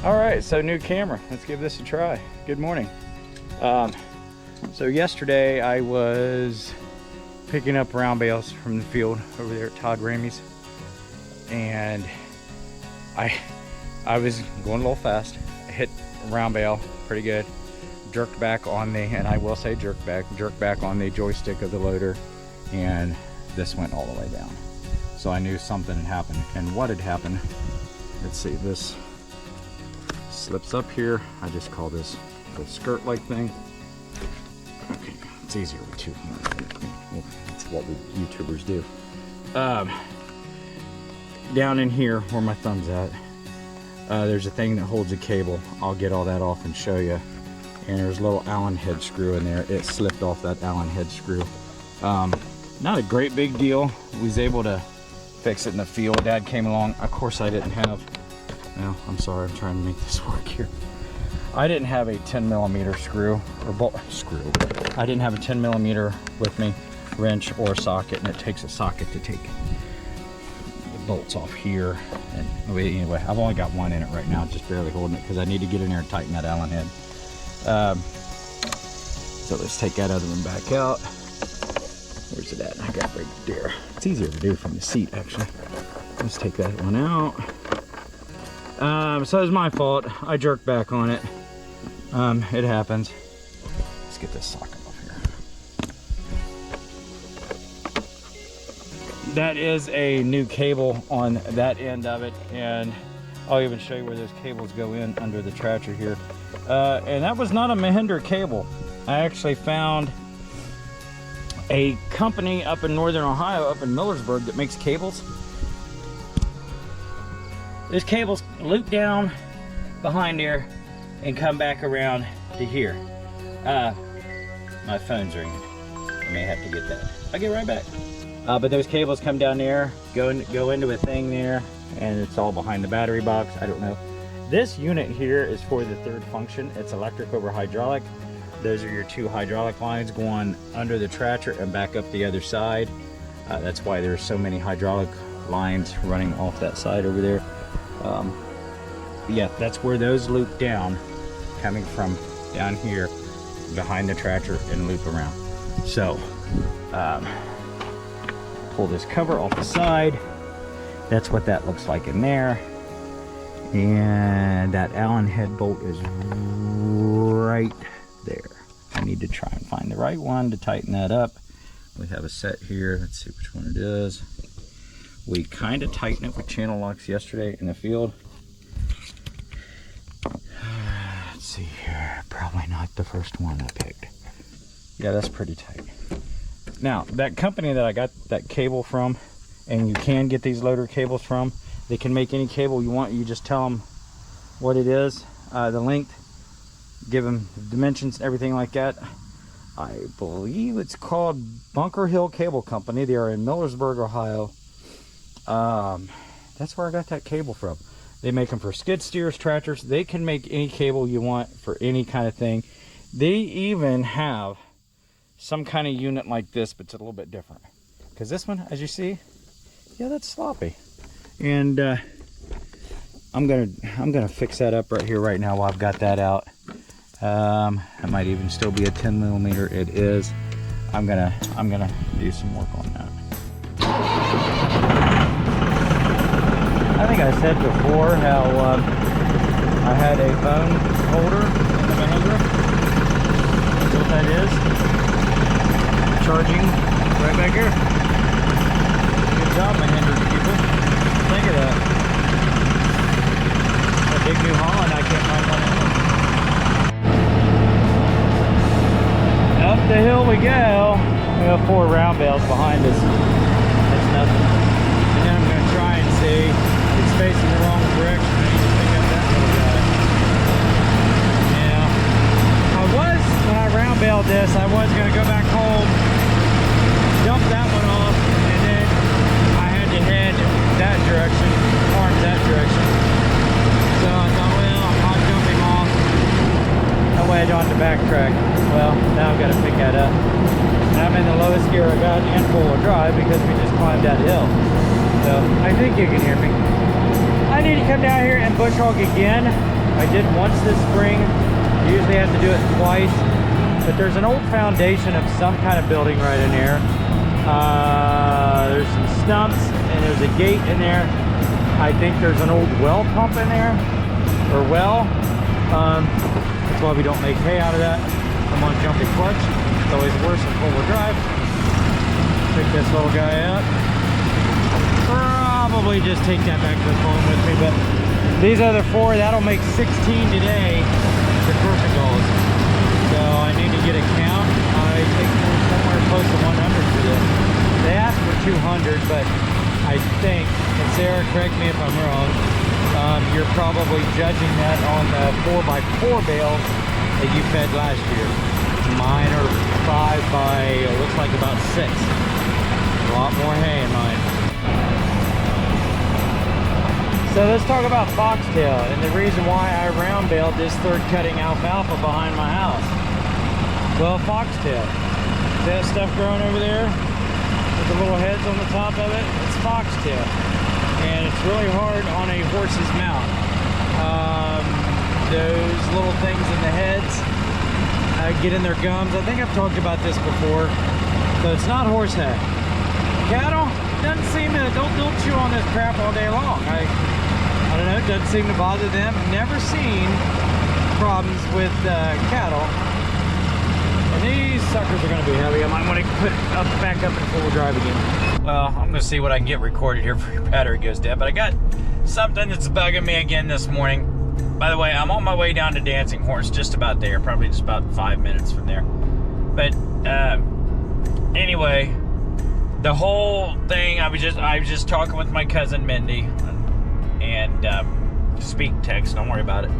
All right, so new camera. Let's give this a try. Good morning. So yesterday I was picking up round bales from the field over there at Todd Ramey's, and I was going a little fast. I hit a round bale pretty good, jerked back on the, and I will say jerked back on the joystick of the loader, and this went all the way down. So I knew something had happened. And what had happened, let's see, this slips up here. I just call this the skirt like thing. Okay, it's easier with two hands. Well, that's what we YouTubers do. Down in here where my thumb's at, there's a thing that holds a cable. I'll get all that off and show you. And there's a little Allen head screw in there. It slipped off that Allen head screw. Not a great big deal. We was able to fix it in the field. Dad came along. Of course I didn't have, well, I'm sorry, I'm trying to make this work here. I didn't have a 10mm screw or bolt screw. I didn't have a 10mm with me, wrench or socket, and it takes a socket to take the bolts off here. And anyway, I've only got one in it right now, just barely holding it because I need to get in there and tighten that Allen head. So let's take that other one back out. Where's it at? I got it right there. It's easier to do from the seat, actually. Let's take that one out. So it was my fault. I jerked back on it. It happens. Let's get this socket off here. That is a new cable on that end of it, and I'll even show you where those cables go in under the tractor here. And that was not a Mahindra cable. I actually found a company up in northern Ohio, up in Millersburg, that makes cables. Those cables loop down behind there and come back around to here. My phone's ringing. I may have to get that. I'll get right back. But those cables come down there, go into a thing there, and it's all behind the battery box. I don't know. This unit here is for the third function. It's electric over hydraulic. Those are your two hydraulic lines going under the tractor and back up the other side. That's why there's so many hydraulic lines running off that side over there. Yeah, that's where those loop down, coming from down here behind the tractor and loop around. So, pull this cover off the side. That's what that looks like in there. And that Allen head bolt is right there. I need to try and find the right one to tighten that up. We have a set here. Let's see which one it is. We kind of tightened it with channel locks yesterday in the field. Let's see here. Probably not the first one I picked. Yeah, that's pretty tight. Now, that company that I got that cable from, and you can get these loader cables from, they can make any cable you want. You just tell them what it is, the length, give them dimensions and everything like that. I believe it's called Bunker Hill Cable Company. They are in Millersburg, Ohio. That's where I got that cable from. They make them for skid steers, tractors. They can make any cable you want for any kind of thing. They even have some kind of unit like this, but it's a little bit different. Because this one, as you see, yeah, that's sloppy. And I'm gonna fix that up right here, right now, while I've got that out. It might even still be a 10mm. It is. I'm gonna do some work on that. I think I said before how I had a phone holder in the Mahindra. That's what that is. Charging right back here. Good job, Mahindra people. Think of that. A big New Holland, I can't find one anymore. Up the hill we go. We have 4 round bales behind us. That's nothing. And then I'm going to try and see. It's facing the wrong direction. I need to pick up that little guy. Yeah. When I round baled this, I was going to go back home, dump that one off, and then I had to head that direction, arms that direction. So I thought, well, I'll jump him off. That way I don't have to backtrack. Well, now I've got to pick that up. And I'm in the lowest gear I got in four-wheel drive because we just climbed that hill. So I think you can hear me. I need to come down here and bush hog again. I did once this spring. You usually have to do it twice. But there's an old foundation of some kind of building right in there. There's some stumps and there's a gate in there. I think there's an old well pump in there, or well. That's why we don't make hay out of that. I'm on jumping clutch. It's always worse than four-wheel drive. Pick this little guy up. Probably just take that back to the farm with me, but these other four, that'll make 16 today for Portugals. So I need to get a count. I think we're somewhere close to 100 for this. They asked for 200, but I think, and Sarah, correct me if I'm wrong, you're probably judging that on the 4x4 bales that you fed last year. Mine are 5 by, it looks like about 6. A lot more hay in mine. So let's talk about foxtail and the reason why I round baled this third cutting alfalfa behind my house. Well, foxtail. That stuff growing over there with the little heads on the top of it, it's foxtail. And it's really hard on a horse's mouth. Those little things in the heads get in their gums. I think I've talked about this before. So it's not horsehair. Cattle doesn't seem to, they'll chew on this crap all day long. I don't know, it doesn't seem to bother them. Never seen problems with cattle. And these suckers are going to be heavy. I might want to put it back up in full drive again. Well, I'm going to see what I can get recorded here before your battery goes dead. But I got something that's bugging me again this morning. By the way, I'm on my way down to Dancing Horse, just about there. Probably just about 5 minutes from there. But anyway, the whole thing, I was just talking with my cousin Mindy, and speak text, don't worry about it,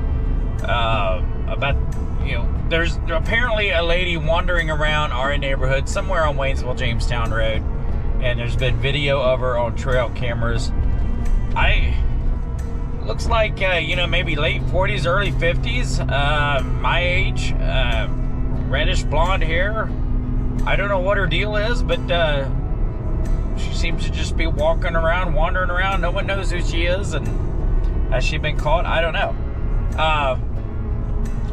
about, you know, there's apparently a lady wandering around our neighborhood somewhere on Waynesville Jamestown Road, and there's been video of her on trail cameras. Looks like you know, maybe late 40s, early 50s, my age, reddish blonde hair. I don't know what her deal is, but she seems to just be walking around, wandering around. No one knows who she is, and has she been caught? I don't know.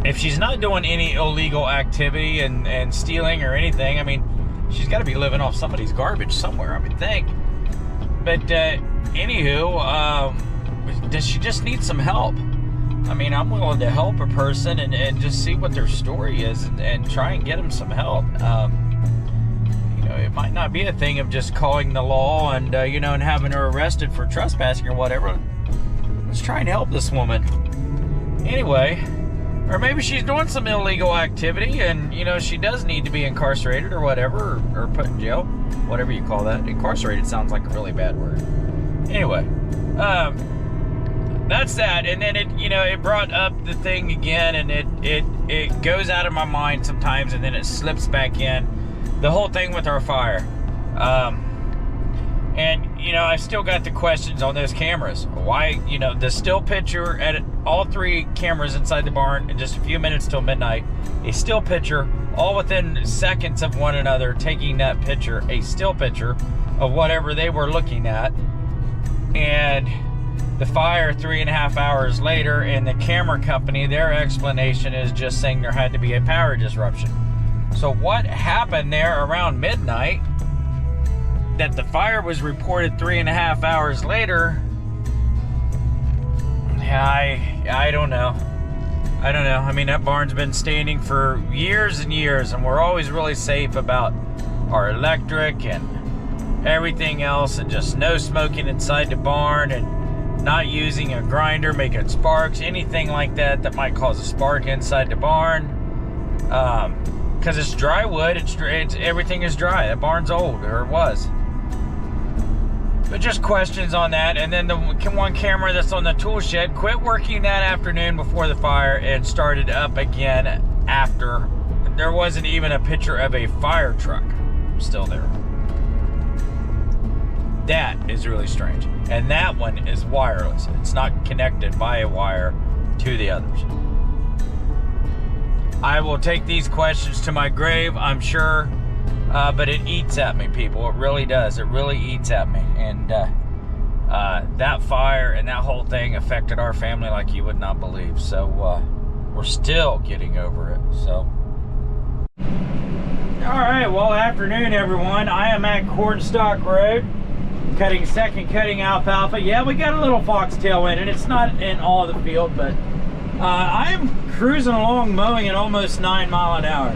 If she's not doing any illegal activity and stealing or anything, I mean, she's got to be living off somebody's garbage somewhere, I would think. But anywho, does she just need some help? I mean, I'm willing to help a person and just see what their story is and try and get them some help. It might not be a thing of just calling the law and you know, and having her arrested for trespassing or whatever. Let's try and help this woman. Anyway, or maybe she's doing some illegal activity and, you know, she does need to be incarcerated or whatever, or put in jail, whatever you call that. Incarcerated sounds like a really bad word. Anyway, that's that. And then it brought up the thing again, and it goes out of my mind sometimes, and then it slips back in. The whole thing with our fire. And, you know, I still got the questions on those cameras. Why, you know, the still picture at all 3 cameras inside the barn in just a few minutes till midnight, a still picture, all within seconds of one another, taking that picture, a still picture of whatever they were looking at. And the fire 3.5 hours later, and the camera company, their explanation is just saying there had to be a power disruption. So what happened there around midnight that the fire was reported 3.5 hours later? I don't know. I mean, that barn's been standing for years and years, and we're always really safe about our electric and everything else, and just no smoking inside the barn, and not using a grinder, making sparks, anything like that might cause a spark inside the barn. Because it's dry wood, it's everything is dry. That barn's old, or it was. But just questions on that. And then the one camera that's on the tool shed quit working that afternoon before the fire and started up again after. There wasn't even a picture of a fire truck still there. That is really strange. And that one is wireless. It's not connected by a wire to the others. I will take these questions to my grave, I'm sure, but it eats at me, people. It really does. It really eats at me. And that fire and that whole thing affected our family like you would not believe. So we're still getting over it. So, all right, well, afternoon everyone. I am at Cornstalk Road, second cutting alfalfa. Yeah, we got a little foxtail in it. It's not in all the field, but I'm cruising along mowing at almost 9 miles an hour.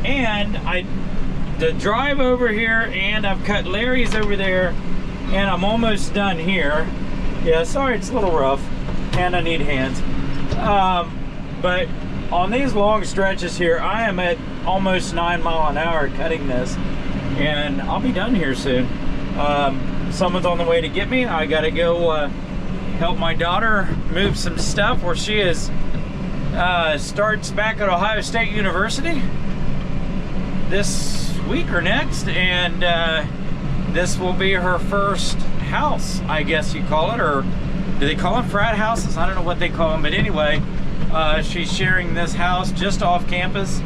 And the drive over here, and I've cut Larry's over there, and I'm almost done here. Yeah, sorry, it's a little rough, and I need hands. But on these long stretches here, I am at almost 9 miles an hour cutting this, and I'll be done here soon. Someone's on the way to get me. I gotta go help my daughter move some stuff where she is starts back at Ohio State University this week or next, and this will be her first house, I guess you call it, or do they call them frat houses? I don't know what they call them, but anyway, she's sharing this house just off campus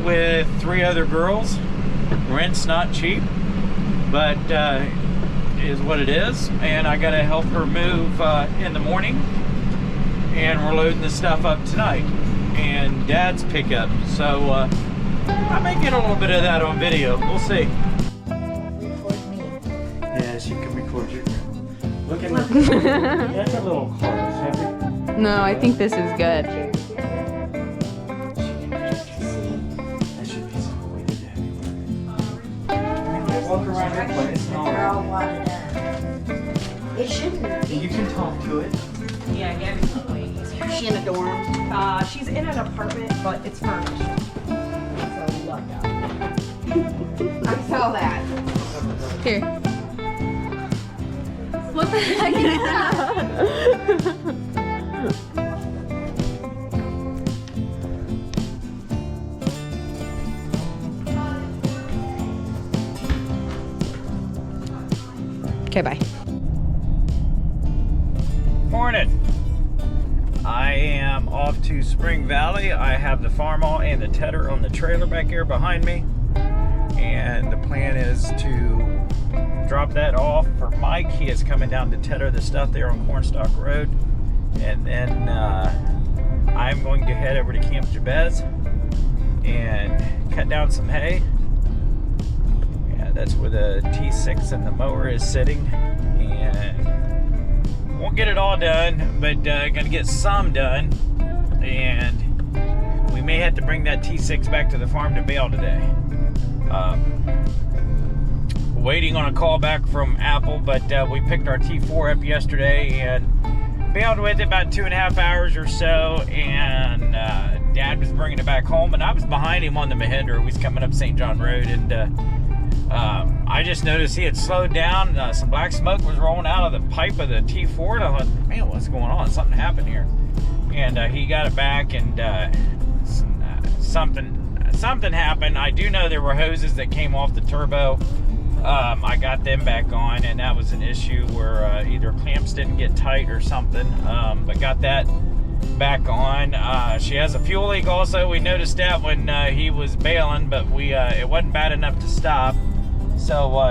with 3 other girls. Rent's not cheap, but is what it is, and I gotta help her move in the morning, and we're loading the stuff up tonight, and Dad's pickup, so I may get a little bit of that on video. We'll see. Record me. Yeah, she can record you. Look at that. That's a little close. No, I think this is good. That should be some way to do. Walk around her place. They're all wadded up. It shouldn't be. You can talk to it. Yeah, Gabby's not way easier. Is she in a dorm? She's in an apartment, but it's furnished. So luck out. I saw that. Here. What the heck is that? Okay, bye. Morning. I am off to Spring Valley. I have the Farmall and the Tedder on the trailer back here behind me, and the plan is to drop that off for Mike. He is coming down to Tedder the stuff there on Cornstalk Road, and then I'm going to head over to Camp Jabez and cut down some hay. Yeah, that's where the T6 and the mower is sitting, and won't get it all done, but gonna get some done, and we may have to bring that T6 back to the farm to bale today. Waiting on a call back from Apple, but we picked our T4 up yesterday and baled with it about 2.5 hours or so, and Dad was bringing it back home, and I was behind him on the Mahindra. We was coming up St. John Road, and I just noticed he had slowed down. Some black smoke was rolling out of the pipe of the T4, and I thought, man, what's going on? Something happened here. And he got it back, and something happened. I do know there were hoses that came off the turbo. I got them back on, and that was an issue where either clamps didn't get tight or something, but got that back on. She has a fuel leak also. We noticed that when he was bailing, but it wasn't bad enough to stop, so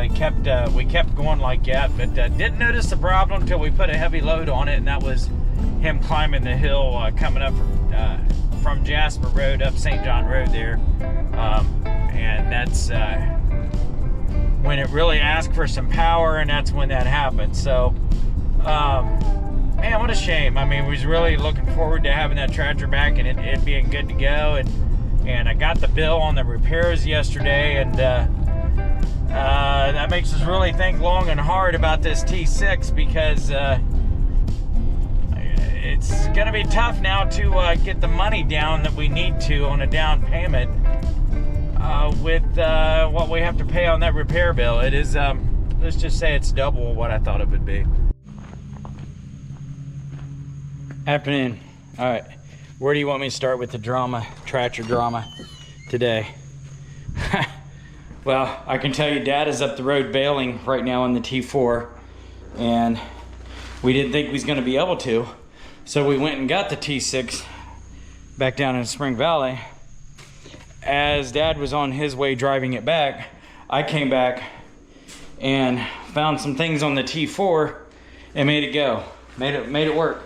we kept going like that, but didn't notice the problem until we put a heavy load on it, and that was him climbing the hill coming up from Jasper Road up St. John Road there, and that's when it really asked for some power, and that's when that happened. So man, what a shame. I mean, we was really looking forward to having that tractor back and it being good to go, and I got the bill on the repairs yesterday, and that makes us really think long and hard about this T6, because it's gonna be tough now to get the money down that we need to on a down payment with what we have to pay on that repair bill. It is, let's just say it's double what I thought it would be. Afternoon. All right, where do you want me to start with the drama, tractor drama today? Well, I can tell you Dad is up the road bailing right now on the T4, and we didn't think we was gonna be able to, so we went and got the T6 back down in Spring Valley. As Dad was on his way driving it back, I came back and found some things on the T4 and made it go. Made it work.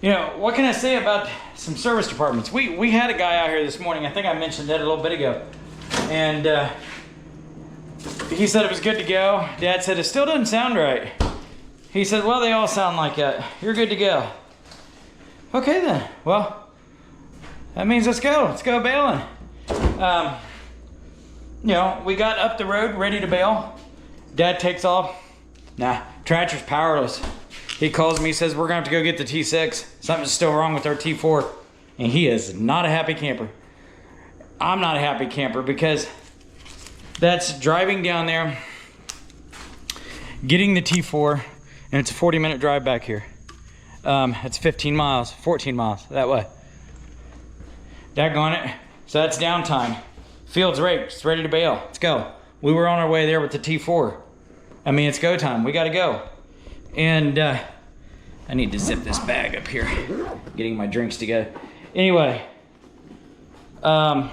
You know, what can I say about some service departments? We had a guy out here this morning. I think I mentioned that a little bit ago. And he said it was good to go. Dad said it still doesn't sound right. He said, well, they all sound like that. You're good to go. Okay then. Well, that means let's go. Let's go bailing. You know, we got up the road ready to bail. Dad takes off. Nah, Tractor's powerless. He calls me, says, we're gonna have to go get the T6. Something's still wrong with our T4. And he is not a happy camper. I'm not a happy camper because that's driving down there, getting the T4, and it's a 40-minute drive back here. It's 15 miles, 14 miles that way. Daggone it. So that's downtime. Field's raked, it's ready to bail. Let's go. We were on our way there with the T4. I mean, it's go time. We gotta go. And I need to zip this bag up here, getting my drinks together. Anyway, but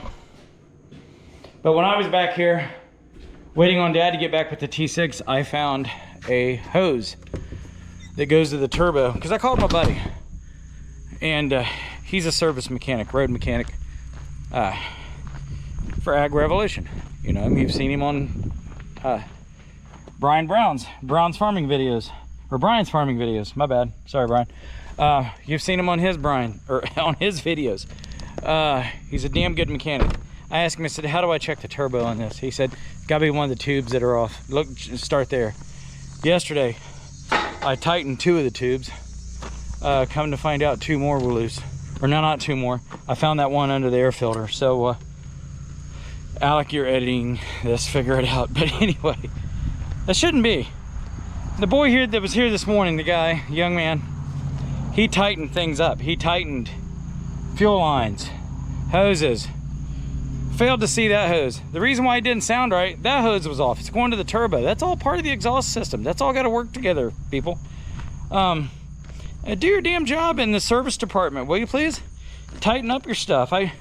when I was back here waiting on Dad to get back with the T6, I found a hose that goes to the turbo, because I called my buddy, and he's a service mechanic, road mechanic, for Ag Revolution. You know him, you've seen him on Brown's farming videos, or Brian's farming videos. My bad, sorry Brian. You've seen him on his on his videos. He's a damn good mechanic. I asked him, I said, how do I check the turbo on this? He said, gotta be one of the tubes that are off. Look, start there. Yesterday, I tightened 2 of the tubes. Come to find out 2 more were loose. Or no, not 2 more. I found that one under the air filter. So, Alec, you're editing this, figure it out. But anyway, that shouldn't be. The boy here that was here this morning, the guy, young man, he tightened things up. He tightened fuel lines, hoses. Failed to see that hose. The reason why it didn't sound right, that hose was off. It's going to the turbo. That's all part of the exhaust system. That's all got to work together, people. Do your damn job in the service department, will you please? Tighten up your stuff. I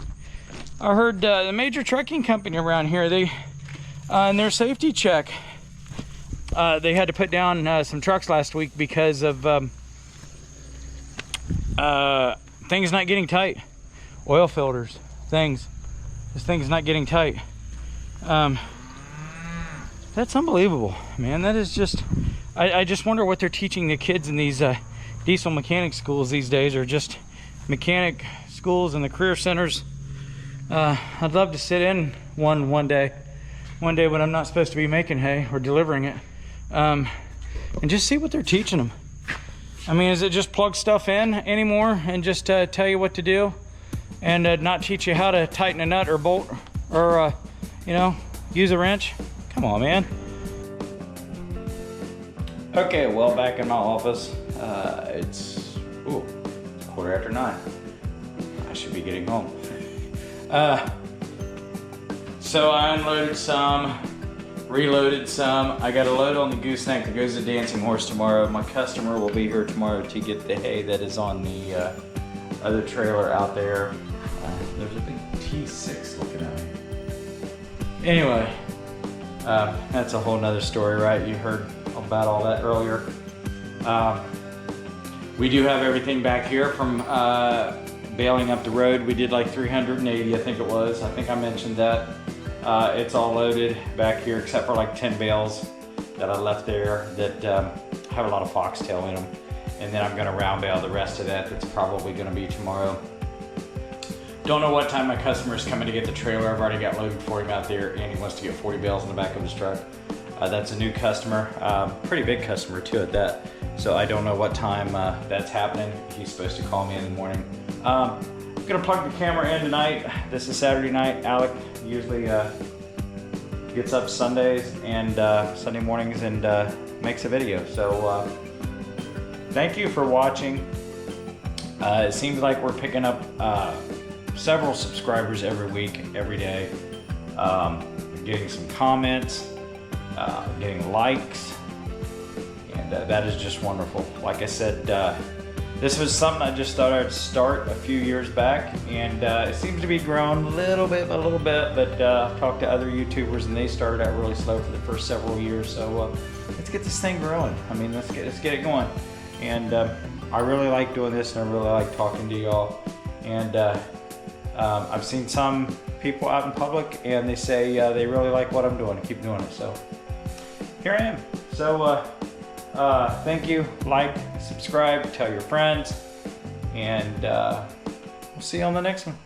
heard the major trucking company around here, they in their safety check, they had to put down some trucks last week because of things not getting tight. Oil filters, things. This thing's not getting tight. That's unbelievable, man. That is just, I just wonder what they're teaching the kids in these diesel mechanic schools these days, or just mechanic schools and the career centers. I'd love to sit in one day when I'm not supposed to be making hay or delivering it, and just see what they're teaching them. I mean, is it just plug stuff in anymore and just tell you what to do, and not teach you how to tighten a nut or bolt, or you know, use a wrench? Come on, man. Okay, well, back in my office, it's 9:15. I should be getting home. So I unloaded some, reloaded some. I got a load on the gooseneck that goes to Dancing Horse tomorrow. My customer will be here tomorrow to get the hay that is on the other trailer out there. There's a big T6 looking at me. Anyway, that's a whole nother story, right? You heard about all that earlier. We do have everything back here from bailing up the road. We did like 380, I think it was. I think I mentioned that. It's all loaded back here except for like 10 bales that I left there that have a lot of foxtail in them. And then I'm gonna round bale the rest of that. That's probably gonna be tomorrow. Don't know what time my customer is coming to get the trailer. I've already got loaded for him out there, and he wants to get 40 bales in the back of his truck. That's a new customer, pretty big customer too at that. So I don't know what time that's happening. He's supposed to call me in the morning. I'm gonna plug the camera in tonight. This is Saturday night. Alec usually gets up Sundays and Sunday mornings and makes a video. So thank you for watching. It seems like we're picking up several subscribers every week, every day. Getting some comments, getting likes, and that is just wonderful. Like I said, This was something I just thought I'd start a few years back, and it seems to be growing a little bit by a little bit, but I've talked to other YouTubers and they started out really slow for the first several years, so let's get this thing growing. I mean, let's get it going. And I really like doing this, and I really like talking to y'all. And I've seen some people out in public, and they say they really like what I'm doing and keep doing it, so here I am. So thank you, like, subscribe, tell your friends, and we'll see you on the next one.